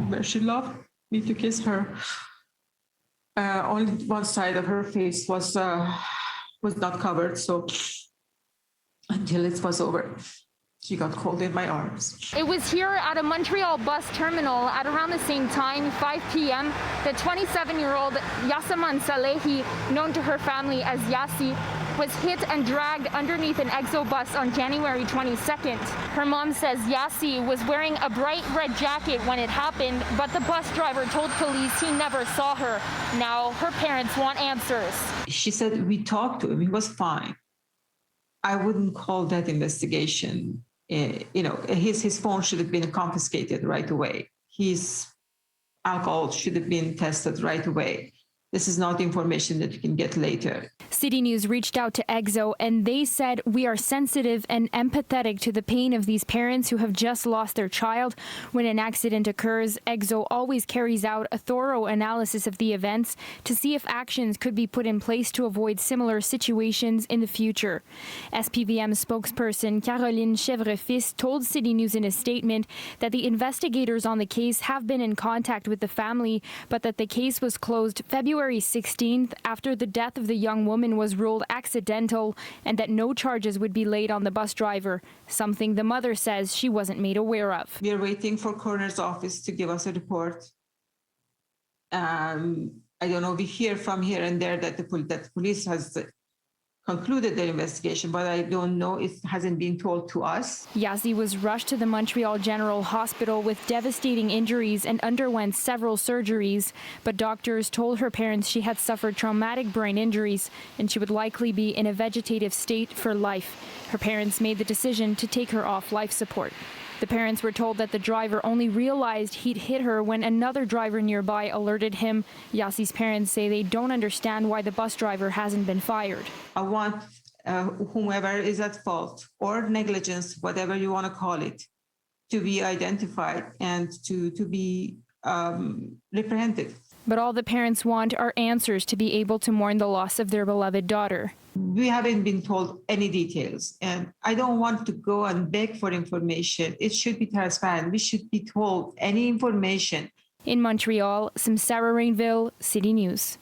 where she loved me to kiss her. Only one side of her face was not covered, so until it was over, she got cold in my arms. It was here at a Montreal bus terminal at around the same time, 5 p.m., that 27-year-old Yasaman Salehi, known to her family as Yassi, was hit and dragged underneath an EXO bus on January 22nd. Her mom says Yassi was wearing a bright red jacket when it happened, but the bus driver told police he never saw her. Now her parents want answers. She said we talked to him, he was fine. I wouldn't call that investigation. His phone should have been confiscated right away. His alcohol should have been tested right away. This is not information that you can get later. City News reached out to EXO and they said, "We are sensitive and empathetic to the pain of these parents who have just lost their child. When an accident occurs, EXO always carries out a thorough analysis of the events to see if actions could be put in place to avoid similar situations in the future." SPVM spokesperson Caroline Chèvrefils told City News in a statement that the investigators on the case have been in contact with the family, but that the case was closed February 16th after the death of the young woman was ruled accidental and that no charges would be laid on the bus driver, something the mother says she wasn't made aware of. We are waiting for coroner's office to give us a report. I don't know, we hear from here and there that the police has concluded their investigation, but I don't know, it hasn't been told to us. Yassi was rushed to the Montreal General Hospital with devastating injuries and underwent several surgeries, but doctors told her parents she had suffered traumatic brain injuries and she would likely be in a vegetative state for life. Her parents made the decision to take her off life support. The parents were told that the driver only realized he'd hit her when another driver nearby alerted him. Yassi's parents say they don't understand why the bus driver hasn't been fired. I want whomever is at fault or negligence, whatever you want to call it, to be identified and to be reprehended. But all the parents want are answers to be able to mourn the loss of their beloved daughter. We haven't been told any details, and I don't want to go and beg for information. It should be transparent. We should be told any information. In Montreal, Samsara Rainville, City News.